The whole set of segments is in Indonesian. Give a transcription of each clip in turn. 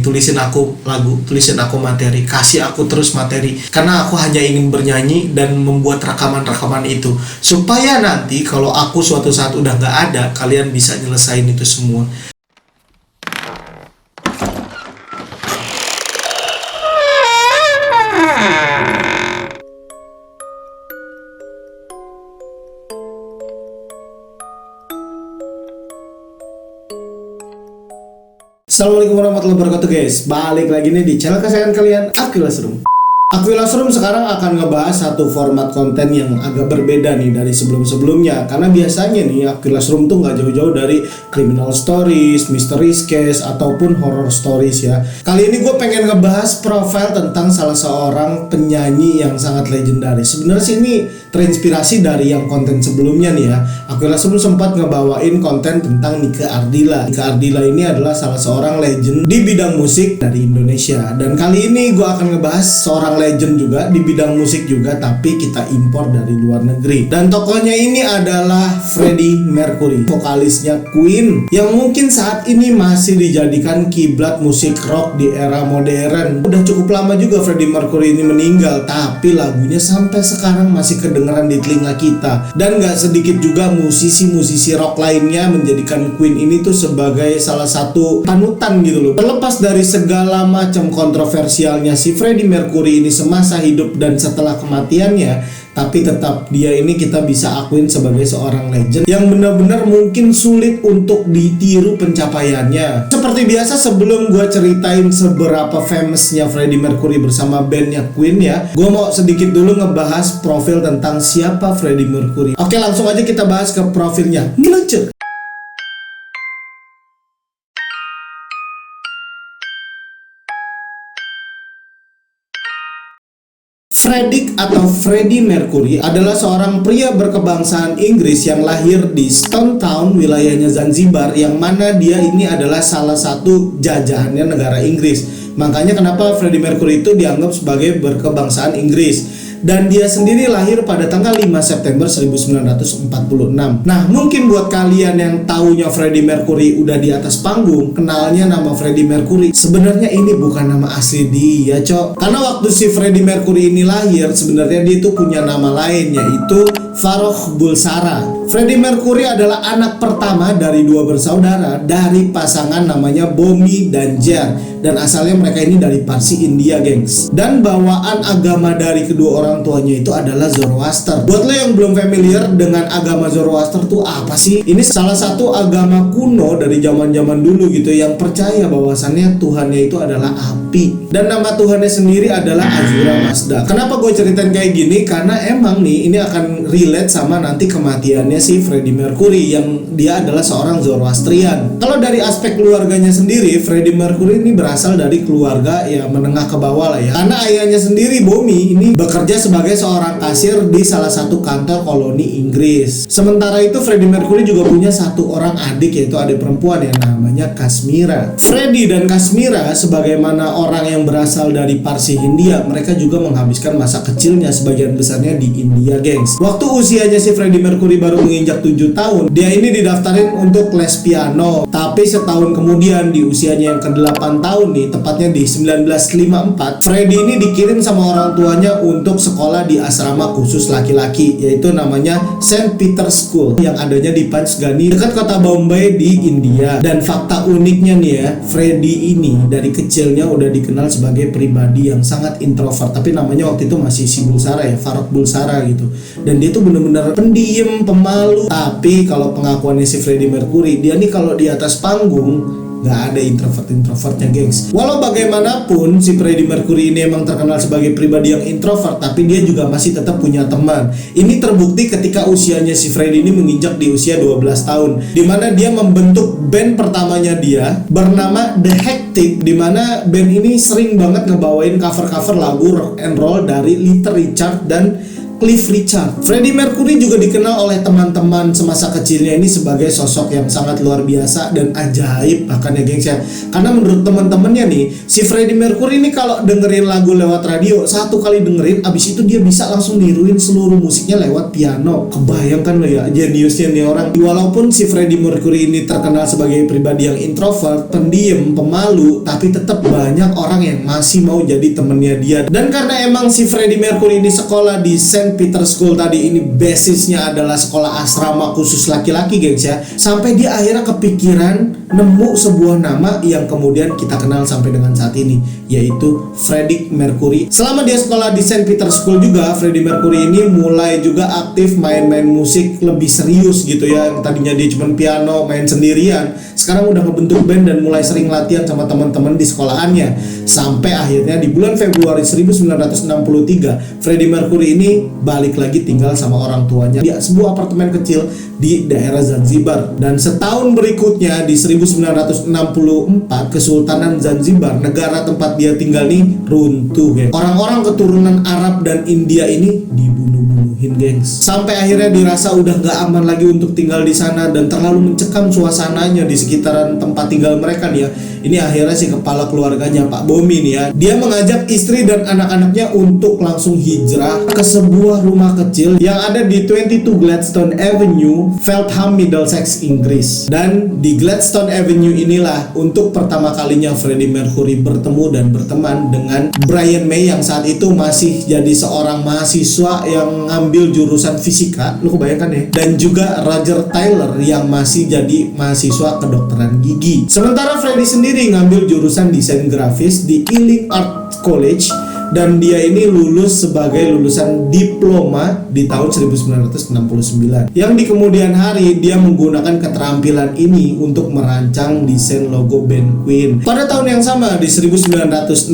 tulisin aku lagu, tulisin aku materi, kasih aku terus materi, karena aku hanya ingin bernyanyi dan membuat rekaman-rekaman itu supaya nanti kalau aku suatu saat udah nggak ada, kalian bisa nyelesain itu semua. Assalamualaikum warahmatullahi wabarakatuh guys. Balik lagi nih di channel kesayangan kalian, Aquilas Room. Aquilas Room sekarang akan ngebahas satu format konten yang agak berbeda nih dari sebelum-sebelumnya. Karena biasanya nih Aquilas Room tuh nggak jauh-jauh dari criminal stories, mystery case, ataupun horror stories ya. Kali ini gue pengen ngebahas profil tentang salah seorang penyanyi yang sangat legendaris. Sebenarnya sih ini terinspirasi dari yang konten sebelumnya nih ya. Aquilas Room sempat ngebawain konten tentang Nike Ardilla. Nike Ardilla ini adalah salah seorang legend di bidang musik dari Indonesia. Dan kali ini gue akan ngebahas seorang legend juga di bidang musik juga, tapi kita impor dari luar negeri. Dan tokohnya ini adalah Freddie Mercury, vokalisnya Queen, yang mungkin saat ini masih dijadikan kiblat musik rock di era modern. Udah cukup lama juga Freddie Mercury ini meninggal, tapi lagunya sampai sekarang masih kedengeran di telinga kita. Dan gak sedikit juga musisi-musisi rock lainnya menjadikan Queen ini tuh sebagai salah satu panutan gitu loh. Terlepas dari segala macam kontroversialnya si Freddie Mercury ini semasa hidup dan setelah kematiannya, tapi tetap dia ini kita bisa akuin sebagai seorang legend yang benar-benar mungkin sulit untuk ditiru pencapaiannya. Seperti biasa, sebelum gue ceritain seberapa famousnya Freddie Mercury bersama bandnya Queen ya, gue mau sedikit dulu ngebahas profil tentang siapa Freddie Mercury. Oke, langsung aja kita bahas ke profilnya. Meluncur. Freddie Mercury adalah seorang pria berkebangsaan Inggris yang lahir di Stone Town, wilayahnya Zanzibar, yang mana dia ini adalah salah satu jajahannya negara Inggris. Makanya kenapa Freddie Mercury itu dianggap sebagai berkebangsaan Inggris. Dan dia sendiri lahir pada tanggal 5 September 1946. Nah, mungkin buat kalian yang taunya Freddie Mercury udah di atas panggung, kenalnya nama Freddie Mercury, sebenarnya ini bukan nama asli dia, cok. Karena waktu si Freddie Mercury ini lahir, sebenarnya dia itu punya nama lain, yaitu Farrokh Bulsara. Freddie Mercury adalah anak pertama dari dua bersaudara dari pasangan namanya Bomi dan Jar, dan asalnya mereka ini dari Parsi, India, gengs. Dan bawaan agama dari kedua orang tuanya itu adalah Zoroaster. Buat lo yang belum familiar dengan agama Zoroaster tuh apa sih? Ini salah satu agama kuno dari zaman-zaman dulu gitu, yang percaya bahwasannya Tuhannya itu adalah api, dan nama Tuhannya sendiri adalah Ahura Mazda. Kenapa gue ceritain kayak gini? Karena emang nih ini akan relate sama nanti kematiannya si Freddie Mercury, yang dia adalah seorang Zoroastrian. Kalau dari aspek keluarganya sendiri, Freddie Mercury ini berasal dari keluarga ya menengah ke bawah lah ya. Karena ayahnya sendiri, Bomi, ini bekerja sebagai seorang kasir di salah satu kantor koloni Inggris. Sementara itu Freddie Mercury juga punya satu orang adik, yaitu adik perempuan yang namanya Kashmira. Freddie dan Kashmira sebagaimana orang yang berasal dari Parsi, Hindia, mereka juga menghabiskan masa kecilnya sebagian besarnya di India, gengs. Waktu usianya si Freddie Mercury baru menginjak 7 tahun, dia ini didaftarin untuk les piano. Tapi setahun kemudian di usianya yang ke-8 tahun nih, tepatnya di 1954, Freddie ini dikirim sama orang tuanya untuk sekolah di asrama khusus laki-laki, yaitu namanya St. Peter's School yang adanya di Panchgani dekat kota Bombay di India. Dan fakta uniknya nih ya, Freddie ini dari kecilnya udah dikenal sebagai pribadi yang sangat introvert, tapi namanya waktu itu masih si Bulsara ya, Farrokh Bulsara gitu. Dan dia tuh bener-bener pendiam, pemalu. Tapi kalau pengakuannya si Freddie Mercury, dia nih kalau di atas panggung gak ada introvert-introvertnya, gengs. Walau bagaimanapun si Freddie Mercury ini emang terkenal sebagai pribadi yang introvert, tapi dia juga masih tetap punya teman. Ini terbukti ketika usianya si Freddie ini menginjak di usia 12 tahun, dimana dia membentuk band pertamanya dia bernama The Hectic, dimana band ini sering banget ngebawain cover-cover lagu rock and roll dari Little Richard dan Cliff Richard. Freddie Mercury juga dikenal oleh teman-teman semasa kecilnya ini sebagai sosok yang sangat luar biasa dan ajaib bahkan ya gengs ya. Karena menurut teman-temannya nih, si Freddie Mercury ini kalau dengerin lagu lewat radio, satu kali dengerin abis itu dia bisa langsung niruin seluruh musiknya lewat piano. Kebayangkan lo ya, jeniusnya nih orang. Walaupun si Freddie Mercury ini terkenal sebagai pribadi yang introvert, pendiam, pemalu, tapi tetap banyak orang yang masih mau jadi temennya dia. Dan karena emang si Freddie Mercury ini sekolah di St. Peter's School tadi, ini basisnya adalah sekolah asrama khusus laki-laki gengs ya, sampai dia akhirnya kepikiran nemu sebuah nama yang kemudian kita kenal sampai dengan saat ini, yaitu Freddie Mercury. Selama dia sekolah di St. Peter's School juga, Freddie Mercury ini mulai juga aktif main-main musik lebih serius gitu ya. Yang tadinya dia cuma piano, main sendirian, sekarang udah ngebentuk band dan mulai sering latihan sama teman-teman di sekolahannya. Sampai akhirnya di bulan Februari 1963, Freddie Mercury ini balik lagi tinggal sama orang tuanya di sebuah apartemen kecil di daerah Zanzibar. Dan setahun berikutnya di 1964, Kesultanan Zanzibar, negara tempat dia tinggal nih, runtuh ya. Orang-orang keturunan Arab dan India ini dibunuh-bunuhin gengs. Sampai akhirnya dirasa udah gak aman lagi untuk tinggal di sana dan terlalu mencekam suasananya di sekitaran tempat tinggal mereka nih ya. Ini akhirnya si kepala keluarganya Pak Bomi nih ya, dia mengajak istri dan anak-anaknya untuk langsung hijrah ke sebuah rumah kecil yang ada di 22 Gladstone Avenue, Feltham, Middlesex, Inggris. Dan di Gladstone Avenue inilah untuk pertama kalinya Freddie Mercury bertemu dan berteman dengan Brian May yang saat itu masih jadi seorang mahasiswa yang ngambil jurusan fisika, lu kebayangkan ya, dan juga Roger Taylor yang masih jadi mahasiswa kedokteran gigi. Sementara Freddie sendiri ngambil jurusan desain grafis di Ealing Art College, dan dia ini lulus sebagai lulusan diploma di tahun 1969. Yang di kemudian hari dia menggunakan keterampilan ini untuk merancang desain logo band Queen. Pada tahun yang sama di 1969,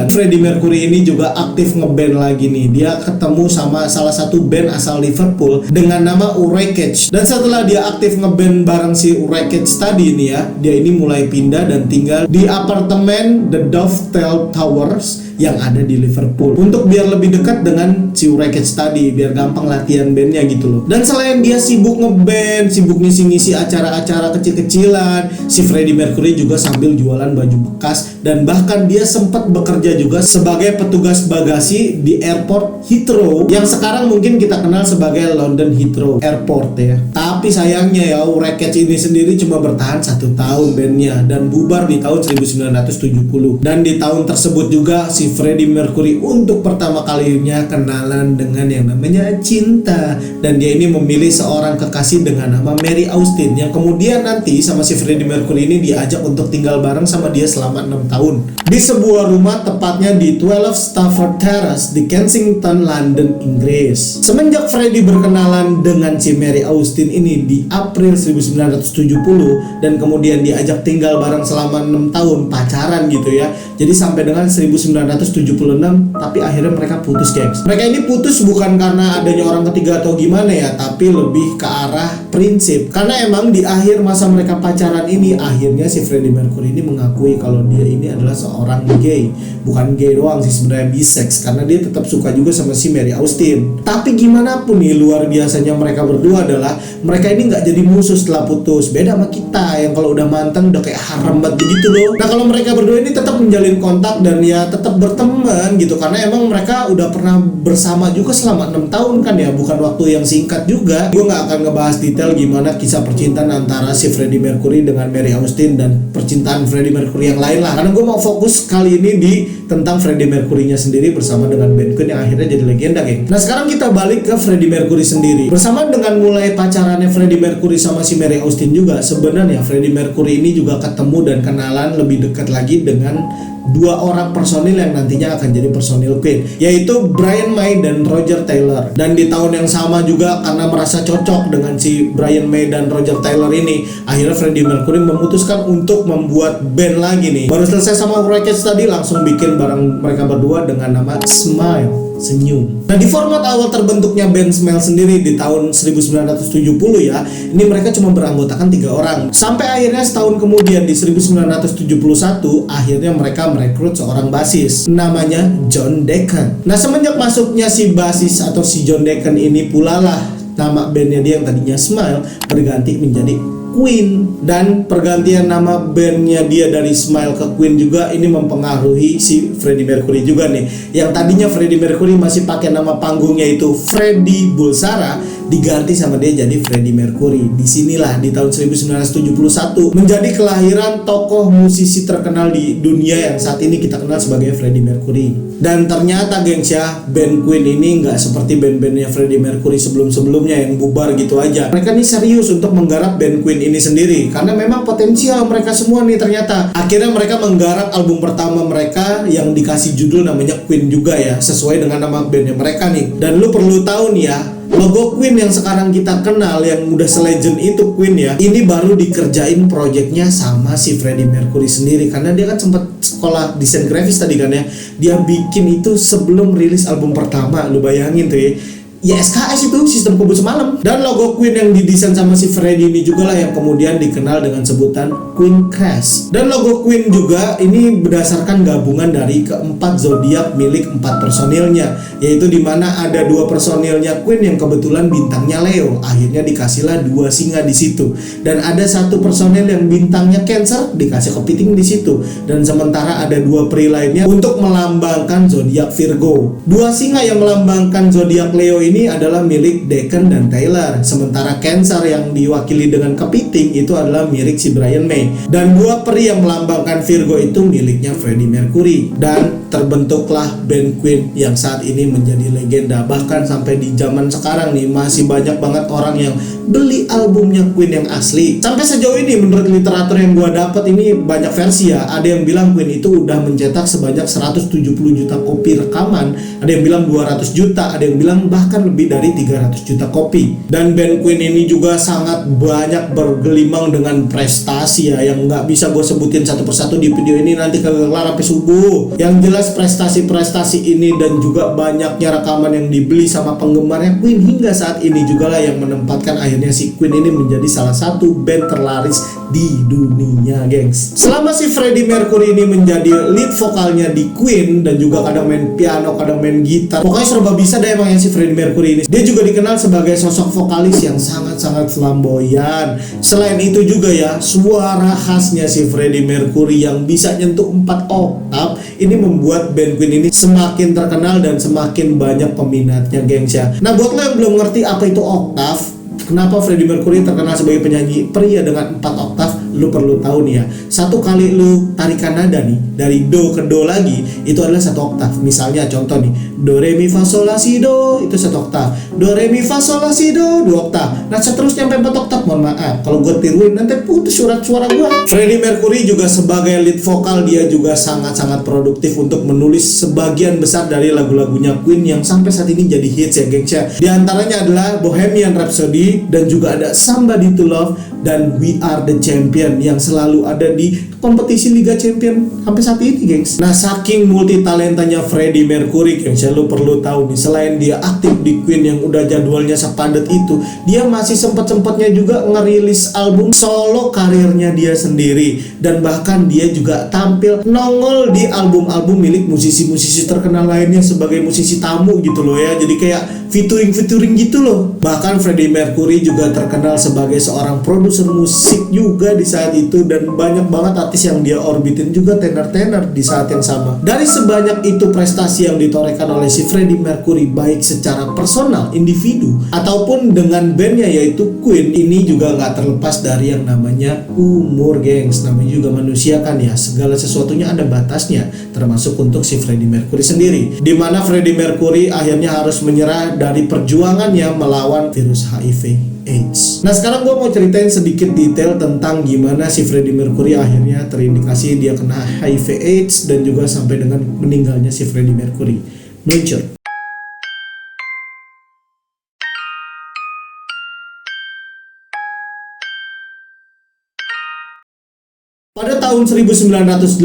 Freddie Mercury ini juga aktif ngeband lagi nih. Dia ketemu sama salah satu band asal Liverpool dengan nama Urakage. Dan setelah dia aktif ngeband bareng si Urakage tadi nih ya, dia ini mulai pindah dan tinggal di apartemen The Dovetail Towers yang ada di Liverpool untuk biar lebih dekat dengan si Urakage tadi, biar gampang latihan bandnya gitu loh. Dan selain dia sibuk ngeband, sibuk ngisi-ngisi acara-acara kecil-kecilan, si Freddie Mercury juga sambil jualan baju bekas, dan bahkan dia sempat bekerja juga sebagai petugas bagasi di airport Heathrow yang sekarang mungkin kita kenal sebagai London Heathrow Airport ya. Tapi sayangnya ya, Urakage ini sendiri cuma bertahan 1 tahun bandnya dan bubar di tahun 1970. Dan di tahun tersebut juga si Freddie Mercury untuk pertama kalinya kenalan dengan yang namanya cinta, dan dia ini memilih seorang kekasih dengan nama Mary Austin yang kemudian nanti sama si Freddie Mercury ini diajak untuk tinggal bareng sama dia selama 6 tahun di sebuah rumah, tepatnya di 12 Stafford Terrace di Kensington, London, Inggris. Semenjak Freddie berkenalan dengan si Mary Austin ini di April 1970 dan kemudian diajak tinggal bareng selama 6 tahun pacaran gitu ya. Jadi sampai dengan 1976, tapi akhirnya mereka putus gengs. Mereka ini putus bukan karena adanya orang ketiga atau gimana ya, tapi lebih ke arah prinsip. Karena emang di akhir masa mereka pacaran ini, akhirnya si Freddie Mercury ini mengakui kalau dia ini adalah seorang gay. Bukan gay doang sih sebenarnya, bisex, karena dia tetap suka juga sama si Mary Austin. Tapi gimana pun nih, luar biasanya mereka berdua adalah mereka ini nggak jadi musuh setelah putus. Beda sama kita yang kalau udah mantan udah kayak haram banget begitu loh. Nah kalau mereka berdua ini tetap menjalin kontak dan ya tetap berteman gitu, karena emang mereka udah pernah bersama juga selama 6 tahun kan ya, bukan waktu yang singkat juga. Gue nggak akan ngebahas detail gimana kisah percintaan antara si Freddie Mercury dengan Mary Austin dan percintaan Freddie Mercury yang lain lah, karena gue mau fokus kali ini di tentang Freddie Mercury-nya sendiri bersama dengan band Queen yang akhirnya jadi legenda geng. Nah sekarang kita balik ke Freddie Mercury sendiri. Bersama dengan mulai pacarannya Freddie Mercury sama si Mary Austin juga, sebenarnya Freddie Mercury ini juga ketemu dan kenalan lebih dekat lagi dengan 2 orang personil yang nantinya akan jadi personil Queen, yaitu Brian May dan Roger Taylor. Dan di tahun yang sama juga, karena merasa cocok dengan si Brian May dan Roger Taylor ini, akhirnya Freddie Mercury memutuskan untuk membuat band lagi nih. Baru selesai sama Urakage tadi, langsung bikin bareng mereka berdua dengan nama Smile. senyum. Nah, di format awal terbentuknya band Smile sendiri di tahun 1970 ya, ini mereka cuma beranggotakan 3 orang. Sampai akhirnya setahun kemudian di 1971, akhirnya mereka merekrut seorang basis namanya John Deacon. Nah, semenjak masuknya si basis atau si John Deacon ini pula lah nama bandnya dia yang tadinya Smile berganti menjadi Queen, dan pergantian nama bandnya dia dari Smile ke Queen juga ini mempengaruhi si Freddie Mercury juga nih. Yang tadinya Freddie Mercury masih pakai nama panggungnya itu Freddie Bulsara, diganti sama dia jadi Freddie Mercury. Disinilah di tahun 1971 menjadi kelahiran tokoh musisi terkenal di dunia yang saat ini kita kenal sebagai Freddie Mercury. Dan ternyata gengs ya, band Queen ini nggak seperti band-bandnya Freddie Mercury sebelum-sebelumnya yang bubar gitu aja. Mereka nih serius untuk menggarap band Queen ini sendiri karena memang potensial mereka semua nih ternyata. Akhirnya mereka menggarap album pertama mereka yang dikasih judul namanya Queen juga ya, sesuai dengan nama bandnya mereka nih. Dan lu perlu tahu nih ya, logo Queen yang sekarang kita kenal yang udah selegend itu Queen ya, ini baru dikerjain projectnya sama si Freddie Mercury sendiri karena dia kan sempat sekolah desain grafis tadi kan ya. Dia bikin itu sebelum rilis album pertama, lu bayangin tuh ya SKS itu sistem kebut semalam. Dan logo Queen yang didesain sama si Freddie ini juga lah yang kemudian dikenal dengan sebutan Queen Crash. Dan logo Queen juga ini berdasarkan gabungan dari keempat zodiak milik 4 personilnya, yaitu dimana ada 2 personilnya Queen yang kebetulan bintangnya Leo, akhirnya dikasihlah 2 singa di situ. Dan ada 1 personil yang bintangnya Cancer, dikasih kepiting di situ. Dan sementara ada 2 peri lainnya untuk melambangkan zodiak Virgo. 2 singa yang melambangkan zodiak Leo ini adalah milik Deacon dan Taylor, sementara Cancer yang diwakili dengan kepiting itu adalah milik si Brian May. Dan 2 peri yang melambangkan Virgo itu miliknya Freddie Mercury. Dan terbentuklah band Queen yang saat ini menjadi legenda. Bahkan sampai di zaman sekarang nih masih banyak banget orang yang beli albumnya Queen yang asli. Sampai sejauh ini menurut literatur yang gua dapat ini banyak versi ya. Ada yang bilang Queen itu udah mencetak sebanyak 170 juta kopi rekaman, ada yang bilang 200 juta, ada yang bilang bahkan lebih dari 300 juta kopi. Dan band Queen ini juga sangat banyak bergelimang dengan prestasi ya, yang nggak bisa gue sebutin satu persatu di video ini, nanti kelar sampai subuh. Yang jelas prestasi-prestasi ini dan juga banyaknya rekaman yang dibeli sama penggemarnya Queen hingga saat ini juga lah yang menempatkan akhirnya si Queen ini menjadi salah satu band terlaris di dunia, gengs. Selama si Freddie Mercury ini menjadi lead vokalnya di Queen dan juga kadang main piano, kadang main gitar, pokoknya serba bisa deh emang yang si Freddie Mercury ini. Dia juga dikenal sebagai sosok vokalis yang sangat-sangat flamboyan. Selain itu juga ya, suara khasnya si Freddie Mercury yang bisa nyentuh 4 oktav ini membuat band Queen ini semakin terkenal dan semakin banyak peminatnya, gengs ya. Nah, buat lo yang belum ngerti apa itu oktav, kenapa Freddie Mercury terkenal sebagai penyanyi pria dengan 4 oktav, lu perlu tahu nih ya. Satu kali lu tarikan nada nih dari do ke do lagi, itu adalah 1 oktav. Misalnya contoh nih, do re mi fa sol la si do, itu 1 oktav. Do re mi fa sol la si do, 2 oktav. Nah, seterusnya sampai 4 oktav. Mohon maaf kalau gue tiruin nanti putus suara gue. Freddie Mercury juga sebagai lead vokal, dia juga sangat-sangat produktif untuk menulis sebagian besar dari lagu-lagunya Queen yang sampai saat ini jadi hits ya, gengs ya. Di antaranya adalah Bohemian Rhapsody, dan juga ada Somebody to Love, dan We Are the Champion yang selalu ada di kompetisi Liga Champion sampai saat ini, gengs. Nah, saking multi talentanya Freddie Mercury, gengs ya, lu perlu tahu nih, selain dia aktif di Queen yang udah jadwalnya sepadat itu, dia masih sempat-sempatnya juga ngerilis album solo karirnya dia sendiri. Dan bahkan dia juga tampil nongol di album-album milik musisi-musisi terkenal lainnya sebagai musisi tamu gitu loh ya. Jadi kayak featuring gitu loh. Bahkan Freddie Mercury juga terkenal sebagai seorang produser musik juga di saat itu, dan banyak banget artis yang dia orbitin juga tenar-tenar di saat yang sama. Dari sebanyak itu prestasi yang ditorehkan oleh si Freddie Mercury baik secara personal, individu, ataupun dengan bandnya yaitu Queen, ini juga nggak terlepas dari yang namanya umur, gengs. Namanya juga manusia kan ya, segala sesuatunya ada batasnya, termasuk untuk si Freddie Mercury sendiri, dimana Freddie Mercury akhirnya harus menyerah dari perjuangannya melawan virus HIV/AIDS. Nah, sekarang gue mau ceritain sedikit detail tentang gimana si Freddie Mercury akhirnya terindikasi dia kena HIV/AIDS dan juga sampai dengan meninggalnya si Freddie Mercury. Meluncur. Pada tahun tahun 1987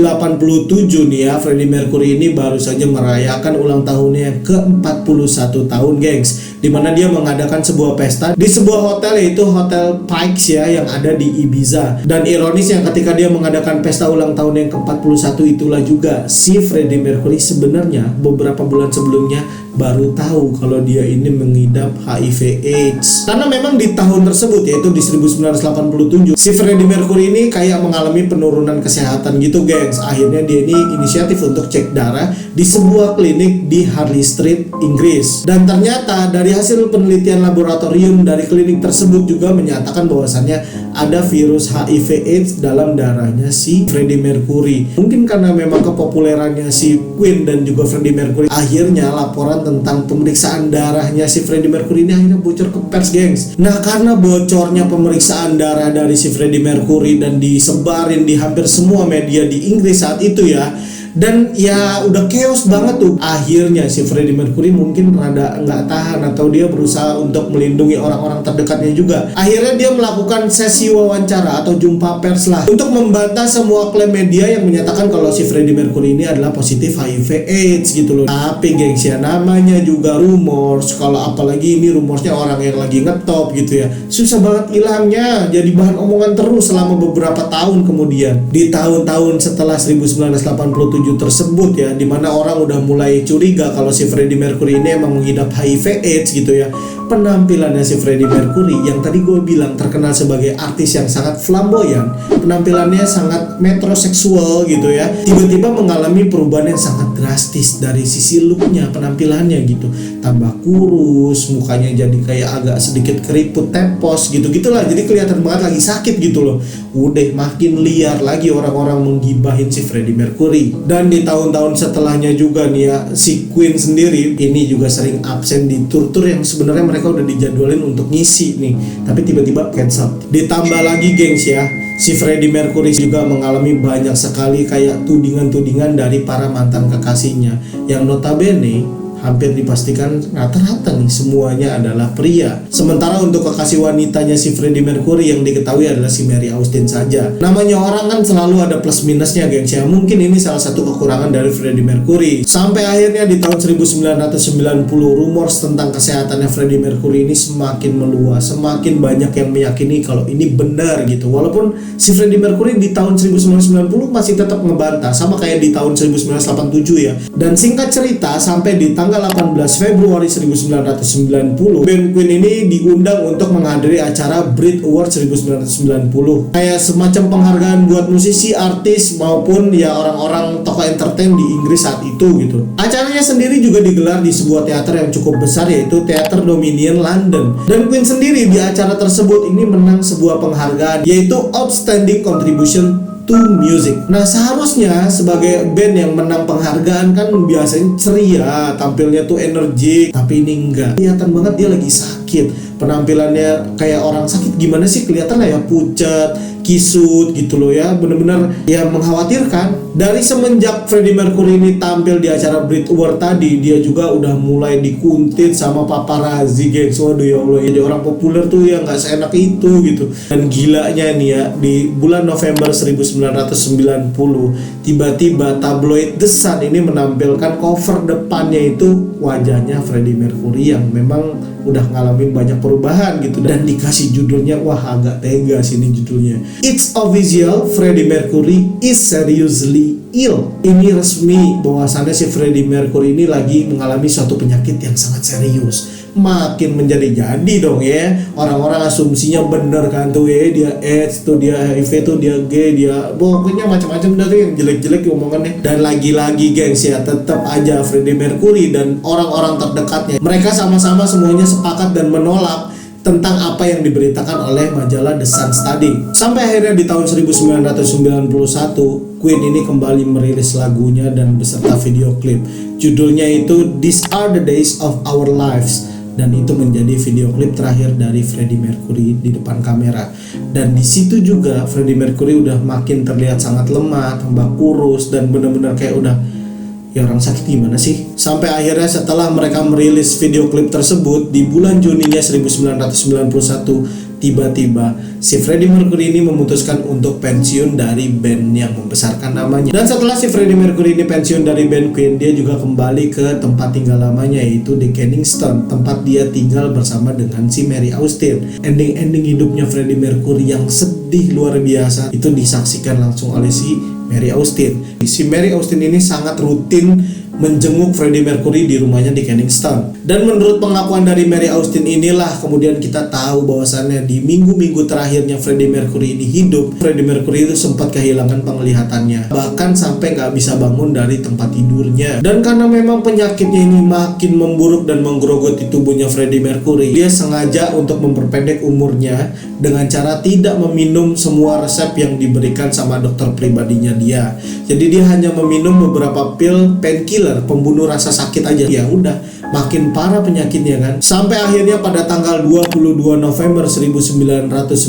nih ya, Freddie Mercury ini baru saja merayakan ulang tahunnya yang ke-41 tahun, gengs, dimana dia mengadakan sebuah pesta di sebuah hotel, yaitu Hotel Pikes ya, yang ada di Ibiza. Dan ironisnya ketika dia mengadakan pesta ulang tahun yang ke-41 itulah juga si Freddie Mercury sebenarnya beberapa bulan sebelumnya baru tahu kalau dia ini mengidap HIV/AIDS. Karena memang di tahun tersebut, yaitu di 1987, si Freddie Mercury ini kayak mengalami penurunan kesehatan gitu, gengs. Akhirnya dia ini inisiatif untuk cek darah di sebuah klinik di Harley Street, Inggris. Dan ternyata dari hasil penelitian laboratorium dari klinik tersebut juga menyatakan bahwasannya ada virus HIV/AIDS dalam darahnya si Freddie Mercury. Mungkin karena memang kepopulerannya si Queen dan juga Freddie Mercury, akhirnya laporan tentang pemeriksaan darahnya si Freddie Mercury ini akhirnya bocor ke pers, gengs. Nah, karena bocornya pemeriksaan darah dari si Freddie Mercury dan disebarin di hampir semua media di Inggris saat itu ya, dan ya udah chaos banget tuh. Akhirnya si Freddie Mercury mungkin rada nggak tahan, atau dia berusaha untuk melindungi orang-orang terdekatnya juga. Akhirnya dia melakukan sesi wawancara atau jumpa pers lah untuk membantah semua klaim media yang menyatakan kalau si Freddie Mercury ini adalah positif HIV/AIDS gitu loh. Tapi gengs ya, namanya juga rumors. Kalau apalagi ini rumorsnya orang yang lagi ngetop gitu ya, susah banget hilangnya, jadi bahan omongan terus selama beberapa tahun kemudian. Di tahun-tahun setelah 1987 tersebut ya, dimana orang udah mulai curiga kalau si Freddie Mercury ini emang mengidap HIV/AIDS gitu ya, penampilannya si Freddie Mercury yang tadi gue bilang terkenal sebagai artis yang sangat flamboyan, penampilannya sangat metroseksual gitu ya, tiba-tiba mengalami perubahan yang sangat drastis dari sisi looknya, penampilannya gitu, tambah kurus, mukanya jadi kayak agak sedikit keriput, tepos gitu-gitulah, jadi kelihatan banget lagi sakit gitu loh. Udah makin liar lagi orang-orang menggibahin si Freddie Mercury. Dan di tahun-tahun setelahnya juga nih ya, si Queen sendiri ini juga sering absen di tur-tur yang sebenarnya mereka udah dijadwalin untuk ngisi nih, tapi tiba-tiba cancel. Ditambah lagi, gengs ya, si Freddie Mercury juga mengalami banyak sekali kayak tudingan-tudingan dari para mantan kekasihnya, yang notabene hampir dipastikan rata-rata nih semuanya adalah pria. Sementara untuk kekasih wanitanya si Freddie Mercury yang diketahui adalah si Mary Austin saja. Namanya orang kan selalu ada plus minusnya, gengs ya. Mungkin ini salah satu kekurangan dari Freddie Mercury. Sampai akhirnya di tahun 1990 rumors tentang kesehatannya Freddie Mercury ini semakin meluas, semakin banyak yang meyakini kalau ini benar gitu. Walaupun si Freddie Mercury di tahun 1990 masih tetap ngebantah, sama kayak di tahun 1987 ya. Dan singkat cerita, sampai di tanggal 18 Februari 1990, band Queen ini diundang untuk menghadiri acara Brit Awards 1990. Kayak semacam penghargaan buat musisi, artis, maupun ya orang-orang tokoh entertain di Inggris saat itu gitu. Acaranya sendiri juga digelar di sebuah teater yang cukup besar, yaitu Teater Dominion London. Dan Queen sendiri di acara tersebut ini menang sebuah penghargaan, yaitu Outstanding Contribution to Music. Nah, seharusnya sebagai band yang menang penghargaan kan biasanya ceria, tampilnya tuh energik, tapi ini enggak. Kelihatan banget dia lagi sakit. Penampilannya kayak orang sakit gimana sih, kelihatan lah ya, pucat, kisut gitu loh ya, bener-bener ya mengkhawatirkan. Dari semenjak Freddie Mercury ini tampil di acara Brit Award tadi, dia juga udah mulai dikuntit sama paparazzi, gengs. Waduh ya Allah, jadi orang populer tuh ya nggak seenak itu gitu. Dan gilanya nih ya, di bulan November 1990 tiba-tiba tabloid The Sun ini menampilkan cover depannya itu wajahnya Freddie Mercury yang memang udah ngalamin banyak perubahan gitu, dan dikasih judulnya, wah agak tega sih ini judulnya. It's official, Freddie Mercury is seriously ill. Ini resmi bahwasannya si Freddie Mercury ini lagi mengalami suatu penyakit yang sangat serius. Makin menjadi-jadi dong ya, orang-orang asumsinya bener kan tuh ya, dia AIDS tuh, dia HIV tuh, dia gay, dia pokoknya macam-macam dari yang jelek-jelek omongannya. Dan lagi-lagi gengs ya, tetap aja Freddie Mercury dan orang-orang terdekatnya, mereka sama-sama semuanya sepakat dan menolak tentang apa yang diberitakan oleh majalah The Sun Study. Sampai akhirnya di tahun 1991 Queen ini kembali merilis lagunya dan beserta video klip. Judulnya itu These Are the Days of Our Lives, dan itu menjadi video klip terakhir dari Freddie Mercury di depan kamera. Dan di situ juga Freddie Mercury udah makin terlihat sangat lemah, tambah kurus, dan benar-benar kayak udah ya orang sakit gimana sih. Sampai akhirnya setelah mereka merilis video klip tersebut di bulan Juninya 1991, tiba-tiba si Freddie Mercury ini memutuskan untuk pensiun dari band yang membesarkan namanya. Dan setelah si Freddie Mercury ini pensiun dari band Queen, dia juga kembali ke tempat tinggal lamanya, yaitu di Kensington, tempat dia tinggal bersama dengan si Mary Austin. Ending hidupnya Freddie Mercury yang sedih luar biasa itu disaksikan langsung oleh si Mary Austin. Si Mary Austin ini sangat rutin menjenguk Freddie Mercury di rumahnya di Kensington. Dan menurut pengakuan dari Mary Austin inilah kemudian kita tahu bahwasannya di minggu-minggu terakhirnya Freddie Mercury ini hidup, Freddie Mercury itu sempat kehilangan penglihatannya, bahkan sampai nggak bisa bangun dari tempat tidurnya. Dan karena memang penyakitnya ini makin memburuk dan menggerogoti tubuhnya Freddie Mercury, dia sengaja untuk memperpendek umurnya dengan cara tidak meminum semua resep yang diberikan sama dokter pribadinya dia. Jadi dia hanya meminum beberapa pil painkiller, pembunuh rasa sakit aja. Ya udah, makin parah penyakitnya kan. Sampai akhirnya pada tanggal 22 November 1991,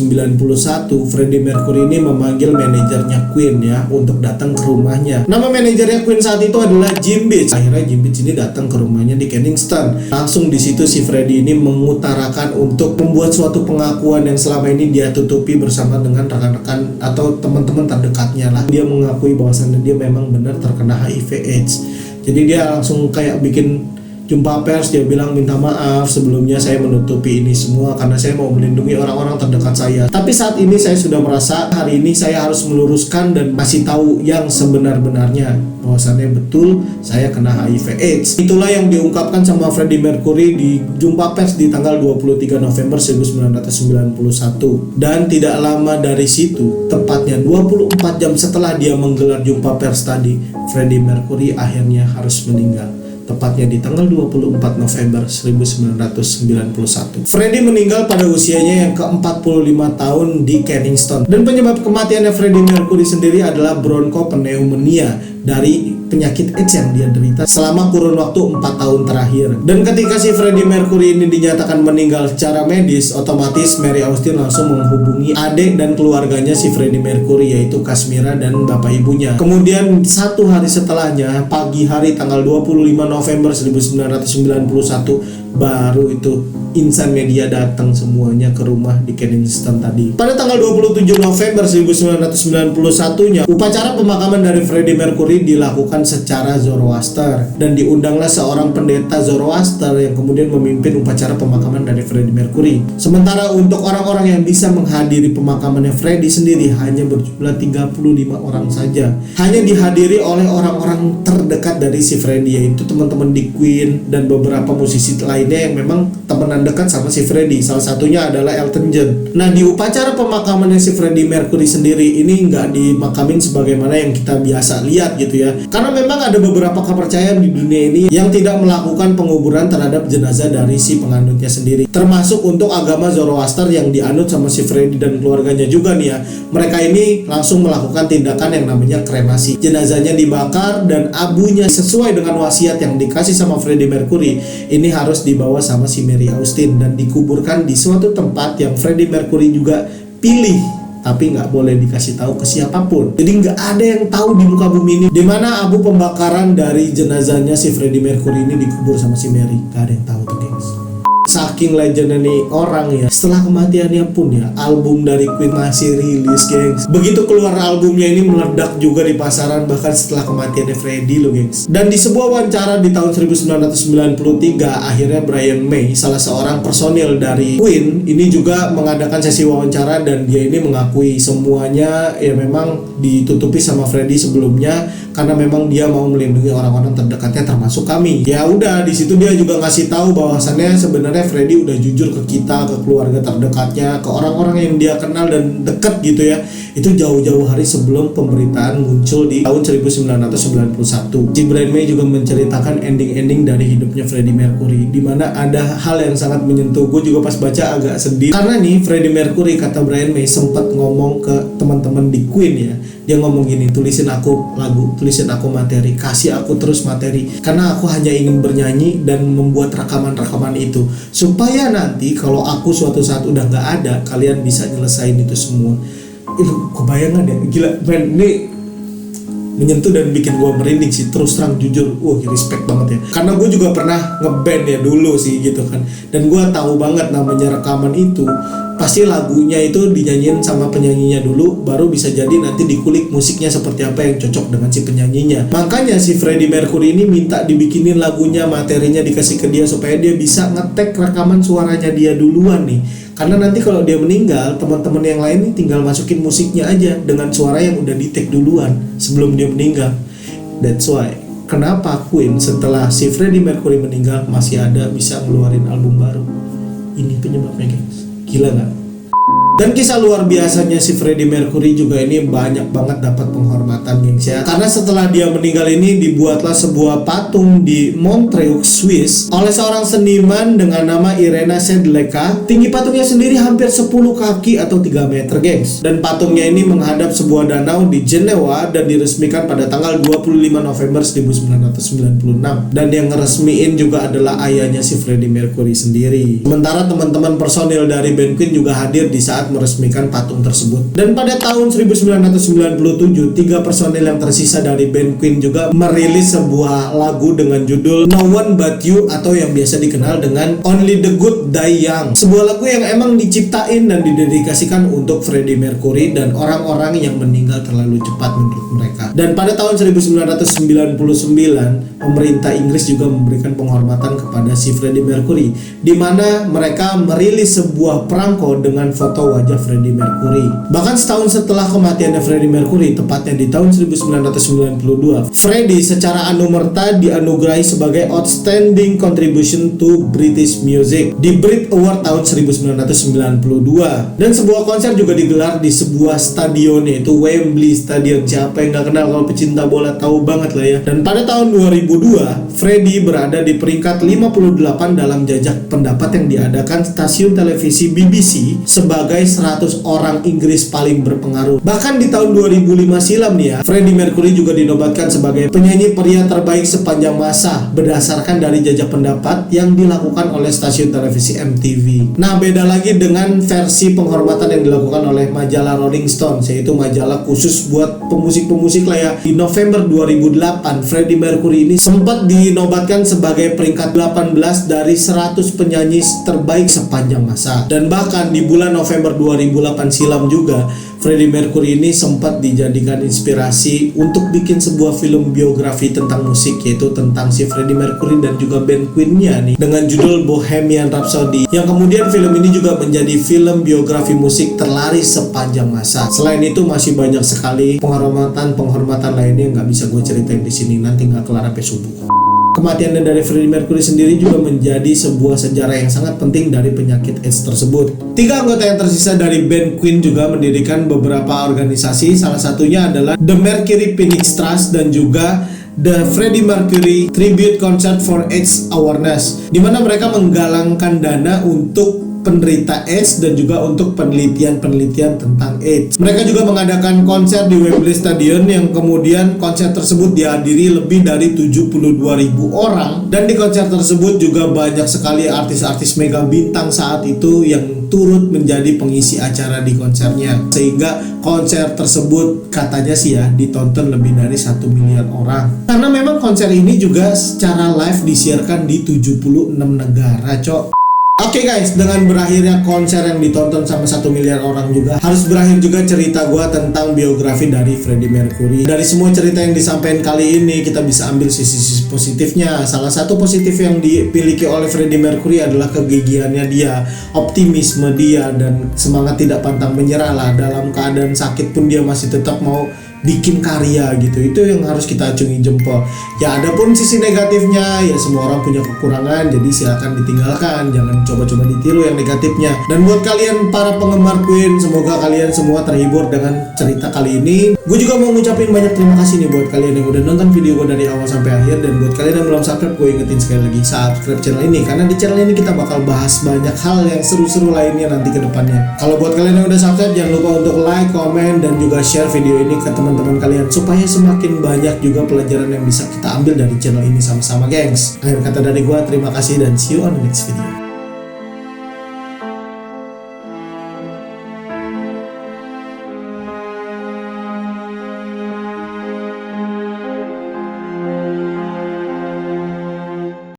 Freddie Mercury ini memanggil manajernya Queen ya untuk datang ke rumahnya. Nama manajernya Queen saat itu adalah Jim Beach. Akhirnya Jim Beach ini datang ke rumahnya di Kensington. Langsung di situ si Freddie ini mengutarakan untuk membuat suatu pengakuan yang selama ini dia tutupi bersama dengan rekan-rekan atau teman-teman terdekatnya lah. Dia mengakui bahwasannya dia memang benar terkena HIV/AIDS. Jadi dia langsung kayak bikin jumpa pers, dia bilang minta maaf sebelumnya saya menutupi ini semua karena saya mau melindungi orang-orang terdekat saya. Tapi saat ini saya sudah merasa hari ini saya harus meluruskan dan kasih tahu yang sebenar-benarnya bahwasannya betul saya kena HIV/AIDS. Itulah yang diungkapkan sama Freddie Mercury di jumpa pers di tanggal 23 November 1991. Dan tidak lama dari situ, tepatnya 24 jam setelah dia menggelar jumpa pers tadi, Freddie Mercury akhirnya harus meninggal. Tepatnya di tanggal 24 November 1991. Freddie meninggal pada usianya yang ke-45 tahun di Kensington. Dan penyebab kematiannya Freddie Mercury sendiri adalah bronchopneumonia dari penyakit AIDS yang dia derita selama kurun waktu 4 tahun terakhir. Dan ketika si Freddie Mercury ini dinyatakan meninggal secara medis, otomatis Mary Austin langsung menghubungi adik dan keluarganya si Freddie Mercury, yaitu Kashmira dan bapak ibunya. Kemudian satu hari setelahnya, pagi hari tanggal 25 November 1991, baru itu insan media datang semuanya ke rumah di Kensington tadi. Pada tanggal 27 November 1991-nya, upacara pemakaman dari Freddie Mercury dilakukan secara Zoroaster dan diundanglah seorang pendeta Zoroaster yang kemudian memimpin upacara pemakaman dari Freddie Mercury. Sementara untuk orang-orang yang bisa menghadiri pemakamannya Freddie sendiri hanya berjumlah 35 orang saja. Hanya dihadiri oleh orang-orang terdekat dari si Freddie, yaitu teman-teman di Queen dan beberapa musisi lainnya yang memang temenan dekat sama si Freddie. Salah satunya adalah Elton John. Nah, di upacara pemakamannya si Freddie Mercury sendiri ini nggak dimakamin sebagaimana yang kita biasa lihat gitu ya, karena memang ada beberapa kepercayaan di dunia ini yang tidak melakukan penguburan terhadap jenazah dari si penganutnya sendiri, termasuk untuk agama Zoroaster yang dianut sama si Freddie dan keluarganya juga nih ya. Mereka ini langsung melakukan tindakan yang namanya kremasi. Jenazahnya dibakar dan abunya sesuai dengan wasiat yang dikasih sama Freddie Mercury ini harus dibawa sama si Mary Austin dan dikuburkan di suatu tempat yang Freddie Mercury juga pilih, tapi nggak boleh dikasih tahu ke siapapun. Jadi nggak ada yang tahu di muka bumi ini di mana abu pembakaran dari jenazahnya si Freddie Mercury ini dikubur sama si Mary. Nggak ada yang tahu tuh, gengs. Saking legendnya nih orang ya, setelah kematiannya pun ya, album dari Queen masih rilis, gengs. Begitu keluar albumnya ini meledak juga di pasaran bahkan setelah kematiannya Freddie loh, gengs. Dan di sebuah wawancara di tahun 1993, akhirnya Brian May, salah seorang personil dari Queen, ini juga mengadakan sesi wawancara dan dia ini mengakui semuanya ya memang ditutupi sama Freddie sebelumnya karena memang dia mau melindungi orang-orang terdekatnya termasuk kami. Ya udah, di situ dia juga ngasih tahu bahwasannya sebenarnya Freddie udah jujur ke kita, ke keluarga terdekatnya, ke orang-orang yang dia kenal dan dekat gitu ya. Itu jauh-jauh hari sebelum pemberitaan muncul di tahun 1991. Si Brian May juga menceritakan ending-ending dari hidupnya Freddie Mercury, di mana ada hal yang sangat menyentuh. Gue juga pas baca agak sedih karena nih Freddie Mercury, kata Brian May, sempat ngomong ke teman-teman di Queen ya. Dia ngomong gini, tulisin aku lagu, tulisin aku materi, kasih aku terus materi, karena aku hanya ingin bernyanyi dan membuat rekaman-rekaman itu supaya nanti kalau aku suatu saat udah gak ada, kalian bisa nyelesain itu semua. Itu kebayang gak ya? Gila, man, ini menyentuh dan bikin gue merinding sih, terus terang jujur. Respect banget ya, karena gue juga pernah ngeband ya dulu sih gitu kan, dan gue tahu banget namanya rekaman itu pasti lagunya itu dinyanyiin sama penyanyinya dulu, baru bisa jadi nanti dikulik musiknya seperti apa yang cocok dengan si penyanyinya. Makanya si Freddie Mercury ini minta dibikinin lagunya, materinya dikasih ke dia supaya dia bisa ngetek rekaman suaranya dia duluan nih. Karena nanti kalau dia meninggal, teman-teman yang lain nih tinggal masukin musiknya aja dengan suara yang udah di-take duluan sebelum dia meninggal. That's why kenapa Queen setelah si Freddie Mercury meninggal masih ada bisa ngeluarin album baru. Ini penyebabnya guys. Gila gak? Dan kisah luar biasanya si Freddie Mercury juga ini banyak banget dapat penghormatan gengs ya. Karena setelah dia meninggal ini dibuatlah sebuah patung di Montreux, Swiss oleh seorang seniman dengan nama Irena Sedleka. Tinggi patungnya sendiri hampir 10 kaki atau 3 meter gengs. Dan patungnya ini menghadap sebuah danau di Jenewa dan diresmikan pada tanggal 25 November 1996. Dan yang ngeresmiin juga adalah ayahnya si Freddie Mercury sendiri. Sementara teman-teman personil dari band Queen juga hadir di saat meresmikan patung tersebut. Dan pada tahun 1997, 3 personil yang tersisa dari band Queen juga merilis sebuah lagu dengan judul No One But You atau yang biasa dikenal dengan Only the Good Die Young. Sebuah lagu yang emang diciptain dan didedikasikan untuk Freddie Mercury dan orang-orang yang meninggal terlalu cepat menurut mereka. Dan pada tahun 1999, pemerintah Inggris juga memberikan penghormatan kepada si Freddie Mercury, di mana mereka merilis sebuah perangko dengan foto wajah Freddie Mercury. Bahkan setahun setelah kematiannya Freddie Mercury, tepatnya di tahun 1992, Freddie secara anumerta dianugerahi sebagai Outstanding Contribution to British Music di Brit Award tahun 1992. Dan sebuah konser juga digelar di sebuah stadion, yaitu Wembley Stadium. Siapa yang gak kenal, kalau pecinta bola tahu banget lah ya. Dan pada tahun 2002, Freddie berada di peringkat 58 dalam jajak pendapat yang diadakan stasiun televisi BBC sebagai 100 orang Inggris paling berpengaruh. Bahkan di tahun 2005 silam nih ya, Freddie Mercury juga dinobatkan sebagai penyanyi pria terbaik sepanjang masa berdasarkan dari jajak pendapat yang dilakukan oleh stasiun televisi MTV. Nah, beda lagi dengan versi penghormatan yang dilakukan oleh majalah Rolling Stone, yaitu majalah khusus buat pemusik-pemusik lah ya. Di November 2008, Freddie Mercury ini sempat dinobatkan sebagai peringkat 18 dari 100 penyanyi terbaik sepanjang masa. Dan bahkan di bulan November 2008 silam juga, Freddie Mercury ini sempat dijadikan inspirasi untuk bikin sebuah film biografi tentang musik, yaitu tentang si Freddie Mercury dan juga band Queen-nya nih, dengan judul Bohemian Rhapsody, yang kemudian film ini juga menjadi film biografi musik terlaris sepanjang masa. Selain itu masih banyak sekali penghormatan lainnya yang nggak bisa gue ceritain di sini, nanti nggak kelar sampai subuh. Kematiannya dari Freddie Mercury sendiri juga menjadi sebuah sejarah yang sangat penting dari penyakit AIDS tersebut. 3 anggota yang tersisa dari band Queen juga mendirikan beberapa organisasi, salah satunya adalah The Mercury Phoenix Trust dan juga The Freddie Mercury Tribute Concert for AIDS Awareness, di mana mereka menggalangkan dana untuk penderita AIDS dan juga untuk penelitian tentang AIDS. Mereka juga mengadakan konser di Wembley Stadium yang kemudian konser tersebut dihadiri lebih dari 72.000 orang, dan di konser tersebut juga banyak sekali artis-artis mega bintang saat itu yang turut menjadi pengisi acara di konsernya, sehingga konser tersebut katanya sih ya ditonton lebih dari 1 miliar orang. Karena memang konser ini juga secara live disiarkan di 76 negara, cok. Oke guys, dengan berakhirnya konser yang ditonton sama 1 miliar orang juga, harus berakhir juga cerita gue tentang biografi dari Freddie Mercury. Dari semua cerita yang disampaikan kali ini, kita bisa ambil sisi-sisi positifnya. Salah satu positif yang dimiliki oleh Freddie Mercury adalah kegigihannya dia, optimisme dia, dan semangat tidak pantang menyerah lah. Dalam keadaan sakit pun dia masih tetap mau bikin karya gitu. Itu yang harus kita acungi jempol. Ya ada pun sisi negatifnya, ya semua orang punya kekurangan, jadi silakan ditinggalkan, jangan coba-coba ditiru yang negatifnya. Dan buat kalian para penggemar Queen, semoga kalian semua terhibur dengan cerita kali ini. Gue juga mau ngucapin banyak terima kasih nih buat kalian yang udah nonton video gue dari awal sampai akhir. Dan buat kalian yang belum subscribe, gue ingetin sekali lagi subscribe channel ini, karena di channel ini kita bakal bahas banyak hal yang seru-seru lainnya nanti ke depannya. Kalau buat kalian yang udah subscribe, jangan lupa untuk like, comment, dan juga share video ini ke teman-teman kalian supaya semakin banyak juga pelajaran yang bisa kita ambil dari channel ini sama-sama, gengs. Akhir kata dari gua, terima kasih dan see you on the next video.